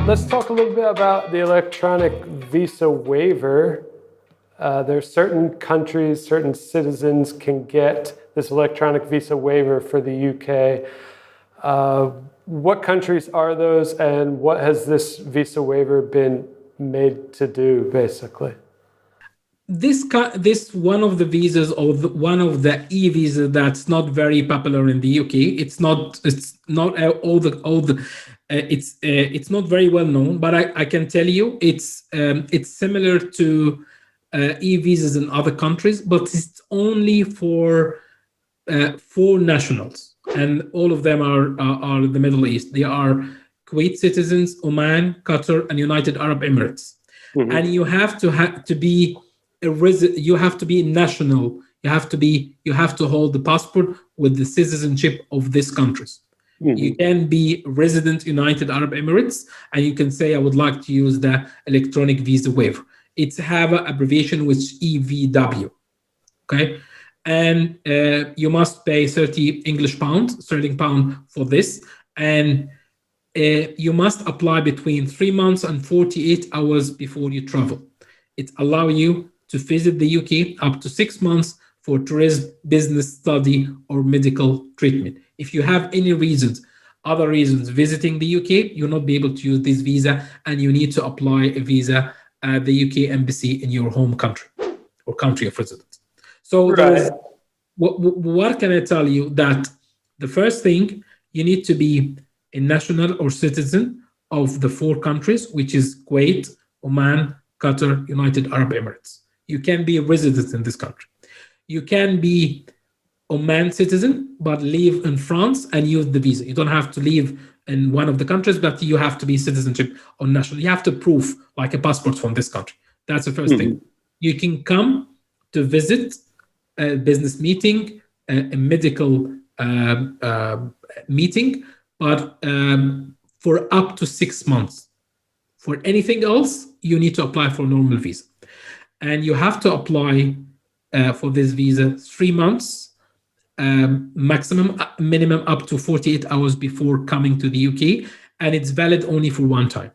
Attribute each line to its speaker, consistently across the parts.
Speaker 1: Let's talk a little bit about the electronic visa waiver. There are certain countries, certain citizens can get this electronic visa waiver for the UK. What countries are those, and what has this visa waiver been made to do, basically?
Speaker 2: This one of the visas, or one of the e-visa that's not very popular in the UK. It's not it's not very well known, but I can tell you it's similar to e-visas in other countries, but it's only for nationals, and all of them are the Middle East. They are Kuwait citizens, Oman, Qatar, and United Arab Emirates. Mm-hmm. And you have to be you have to be national. You have to hold the passport with the citizenship of these countries. Mm-hmm. You can be resident United Arab Emirates, and you can say, I would like to use the electronic visa waiver. It's have an abbreviation which EVW. Okay. And you must pay 30 sterling pound for this. And you must apply between 3 months and 48 hours before you travel. It allows you to visit the UK up to 6 months for tourism, business, study, or medical treatment. If you have any other reasons visiting the UK, you'll not be able to use this visa, and you need to apply a visa at the UK embassy in your home country or country of residence. So right. What can I tell you? That the first thing, you need to be a national or citizen of the 4 countries, which is Kuwait, Oman, Qatar, United Arab Emirates. You can be a resident in this country. You can be Oman citizen, but live in France and use the visa. You don't have to live in one of the countries, but you have to be citizenship or national. You have to prove like a passport from this country. That's the first thing. You can come to visit a business meeting, a medical meeting, but for up to 6 months. For anything else, you need to apply for a normal visa. And you have to apply for this visa 3 months, minimum up to 48 hours before coming to the UK, and it's valid only for one time.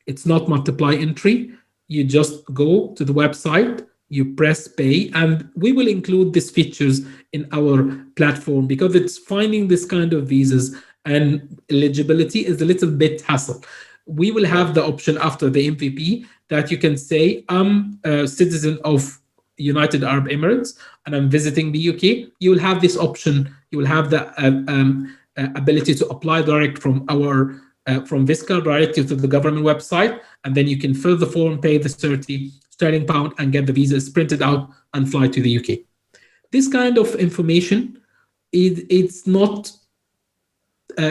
Speaker 2: It's not multiply entry. You just go to the website, you press pay, and we will include these features in our platform because it's finding this kind of visas and eligibility is a little bit hassle. We will have the option after the MVP that you can say, I'm a citizen of United Arab Emirates and I'm visiting the UK. You will have this option. You will have the ability to apply direct from from VISXA directly to the government website, and then you can fill the form, pay the 30 sterling pound, and get the visas printed out and fly to the UK. This kind of information, it's not,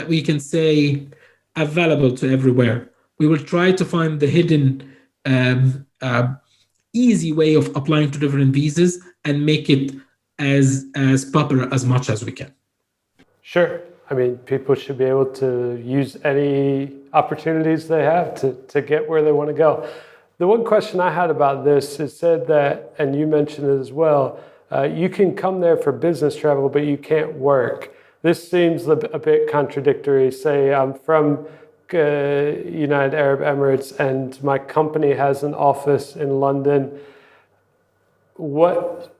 Speaker 2: we can say, available to everywhere. We will try to find the hidden easy way of applying to different visas and make it as popular as much as we can.
Speaker 1: Sure. I mean, people should be able to use any opportunities they have to get where they want to go. The one question I had about this is said that, and you mentioned it as well, you can come there for business travel, but you can't work. This seems a bit contradictory. Say I'm from United Arab Emirates and my company has an office in London. What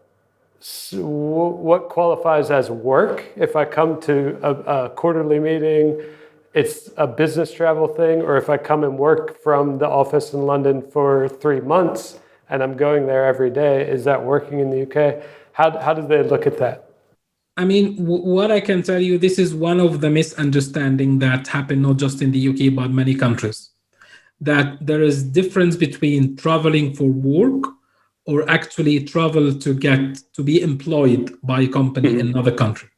Speaker 1: qualifies as work? If I come to a quarterly meeting, it's a business travel thing, or if I come and work from the office in London for 3 months and I'm going there every day, is that working in the UK? How do they look at that?
Speaker 2: I mean, what I can tell you, this is one of the misunderstandings that happen not just in the UK, but many countries, that there is difference between traveling for work or actually travel to be employed by a company in another country.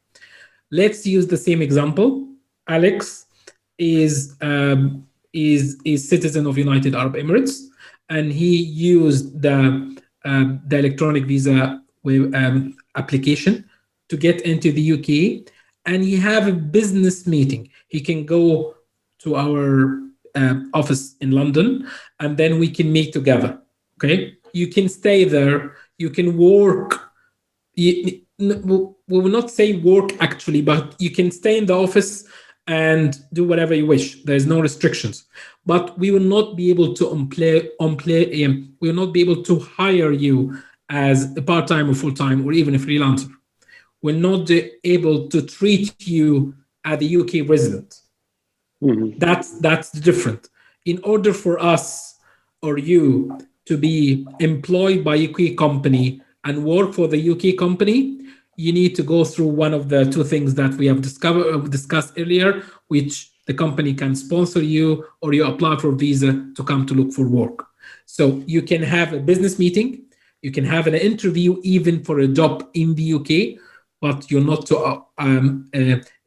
Speaker 2: Let's use the same example. Alex is citizen of United Arab Emirates, and he used the electronic visa application to get into the UK, and he have a business meeting. He can go to our office in London, and then we can meet together. Okay, you can stay there. You can work. We will not say work actually, but you can stay in the office and do whatever you wish. There's no restrictions. But we will not be able to we will not be able to hire you as a part-time or full-time or even a freelancer. We're not able to treat you as a UK resident. That's different. In order for us or you to be employed by a UK company and work for the UK company, you need to go through one of the two things that we have discussed earlier, which the company can sponsor you or you apply for a visa to come to look for work. So you can have a business meeting, you can have an interview even for a job in the UK, but you're not to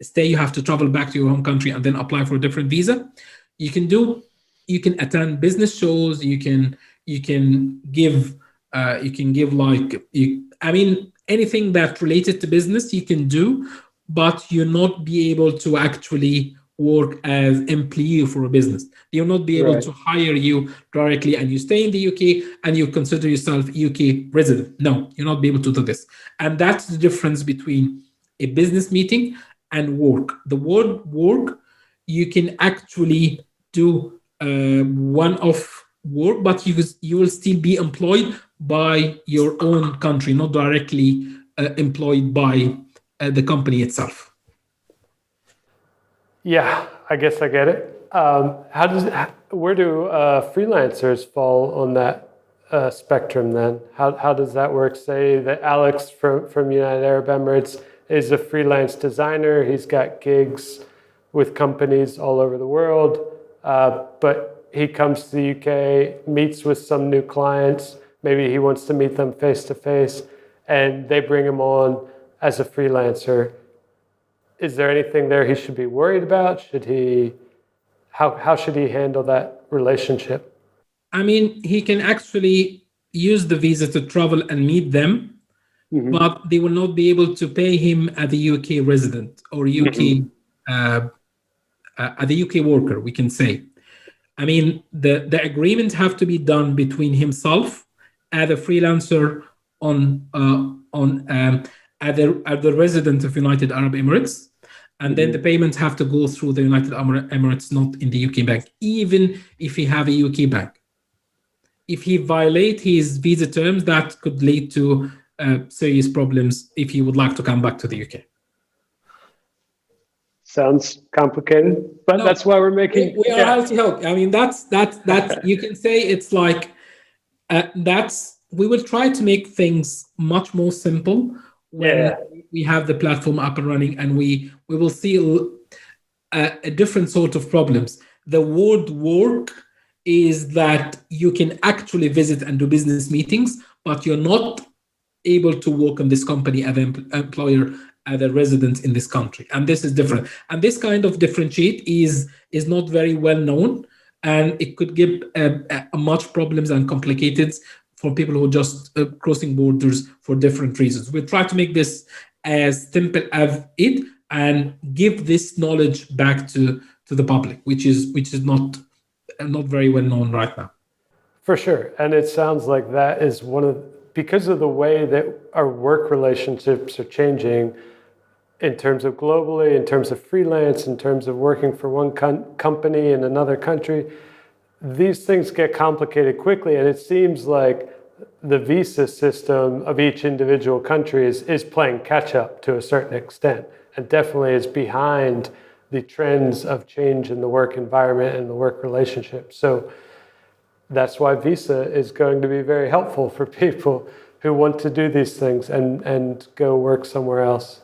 Speaker 2: stay. You have to travel back to your home country and then apply for a different visa. You can attend business shows. You can give anything that related to business you can do, but you'll not be able to actually work as employee for a business. They'll not be able to hire you directly and you stay in the UK and you consider yourself UK resident. No, you'll not be able to do this. And that's the difference between a business meeting and work. The word work, you can actually do one-off work, but you will still be employed by your own country, not directly employed by the company itself.
Speaker 1: Yeah, I guess I get it. Where do freelancers fall on that spectrum then? How does that work? Say that Alex from United Arab Emirates is a freelance designer. He's got gigs with companies all over the world, but he comes to the UK, meets with some new clients. Maybe he wants to meet them face to face, and they bring him on as a freelancer. Is there anything there he should be worried about? How should he handle that relationship?
Speaker 2: I mean, he can actually use the visa to travel and meet them, but they will not be able to pay him as a UK resident or as a UK worker, we can say. I mean, the agreement have to be done between himself as a freelancer as the resident of United Arab Emirates. And then the payments have to go through the United Arab Emirates, not in the UK bank, even if he have a UK bank. If he violate his visa terms, that could lead to serious problems if he would like to come back to the UK.
Speaker 1: Sounds complicated, but no, that's why we're making.
Speaker 2: We are out to help. I mean, that's you can say it's like we will try to make things much more simple when we have the platform up and running, and we will see a different sort of problems. The word work is that you can actually visit and do business meetings, but you're not able to work in this company as an employer, as a resident in this country. And this is different. And this kind of differentiate is not very well known, and it could give much problems and complicated for people who are just crossing borders for different reasons. We'll try to make this as simple as it and give this knowledge back to the public, which is not very well known right now.
Speaker 1: For sure. And it sounds like that is because of the way that our work relationships are changing in terms of globally, in terms of freelance, in terms of working for one company in another country, these things get complicated quickly. And it seems like the visa system of each individual country is playing catch up to a certain extent, and definitely is behind the trends of change in the work environment and the work relationship. So that's why visa is going to be very helpful for people who want to do these things and go work somewhere else.